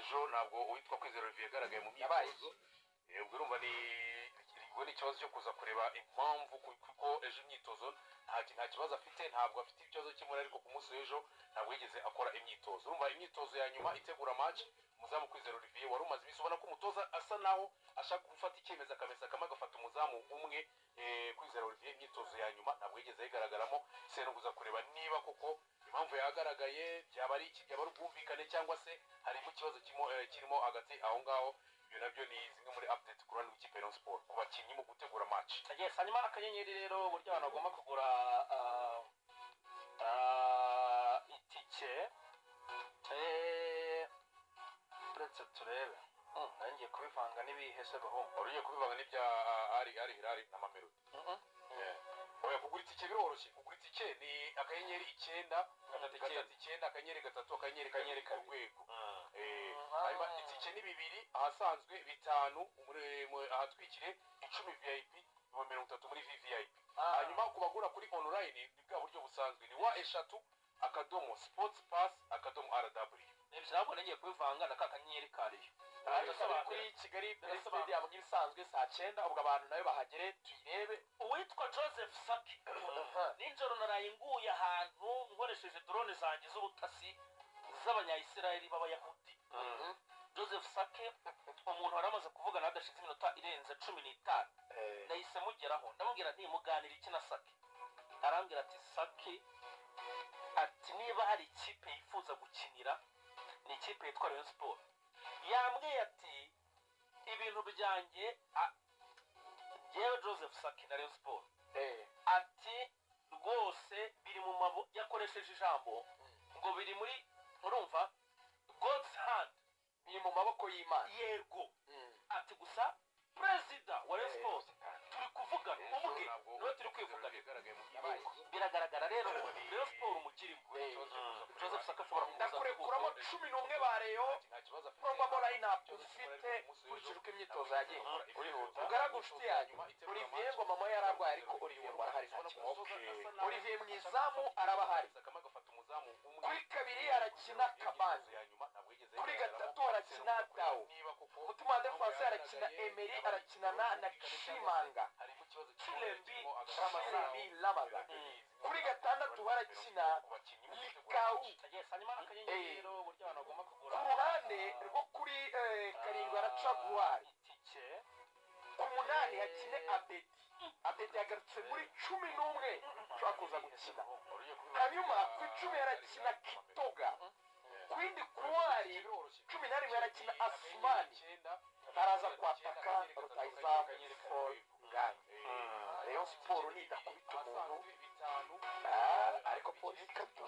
ejo ntabwo uwitwa Kwizera Olivier yagaragaye mu myitozo ubwo urumva ni ikibazo cyo kuza kureba impamvu kuko ejo imyitozo nta kibazo afite, ntabwo afite ikibazo kimwe, ariko ku munsi w'ejo ntabwo yigeze akora imyitozo. Urumva imyitozo ya nyuma itegura match, umuzamu Kwizera Olivier wari umaze iminsi ubona ko umutoza asa naho ashaka gufata icyemezo akamesa kamwe agafata umuzamu umwe. Kwizera Olivier imyitozo ya nyuma ntabwo yigeze yigaragaramo, se no kuza kureba niba koko impamvu yagaragaye byaba ari iki, byaba ari ubwumvikane cyangwa se harimo ikibazo kirimo hagati aho ngaho. Ibyo nabyo ni zimwe muri update ku ruhande rw'ikipe ya Sport ku bakinnyi mu gutegura match. Yes, hanyuma akanyenyeri rero uburyo abantu bagomba kugura itike uretse turebe nangiye kubivanga n'ibihese bahomba. Ugiye kubivanga n'ibya ari Hilal na Mamelodi. Oya, kugura itike biroroshye. Kugura itike ni akanyenyeri 9 9 akanyenyeri 3 akanyenyeri ku rwego. Hanyuma itike ni bibiri, ahasanzwe bitanu ahatwikire 10 VIP, 30 muri VVIP. Hanyuma kubagura kuri online ni bwa buryo busanzwe ni wa eshatu akadomo sports pass akadomo RW. Ntabwo nagiye kubivanga na kakanyenyeri kariyo. Ndasaba kuri Kigali Stadium nk'isanzwe saa 9 ubwo abantu nayo bahagere tuyirebe. Uwitwa Joseph Saki ninjoro naraye nguye ahantu nkoresheje drone zanjye z'ubutasi z'abanyayisiraheli b'abayahudi. Joseph Saki umuntu waramaze kuvuga nadashize iminota irenze 15 nahise mugeraho ndamubwira nti muganira iki na Saki. Arambwira ati Saki ati niba hari ikipe yifuza gukinira ni ikipe yitwa Rayon Sport. Yambwiye ati ibintu byanjye jewe Joseph Saki na Rayon Sport ati rwose biri mu mabo yakoresheje ijambo ngo biri muri urumva God's hand, biri mu maboko y'Imana. Yego ati gusa president wa Rayon Sport turi kuvuga ubwe no turi kwivugana biragaragara rero Rayon Sport umugirimo Joseph Saki ashobora kuzakuramo 11 ba Rayon probable lineup ufite kurikiruka imyitozo yagiye ugaragu nshuti yanyu Olivier ngo mama yararwaye ariko Olivier ngo arahari Olivier mwizamu arabahari kuri kabiri arakina Kabanzi, kuri gatatu arakina Dao, mutuma defense arakina Emery arakina na Chimanga Chilembi Lamaga, kuri gatandatu harakina Likau. Ku ruhande rwo kuri karindwi araca Guari, ku munani hakine Abedi yagarutse muri 11 ushobora kuza gukina. Hanyuma ku 10 harakina Kitoga, kwindi Kuari 11 harakina Asmani, araza kwataka rutayizamu Ngange. Rayon Sport ni idakubita umuntu ariko polisi kabyo.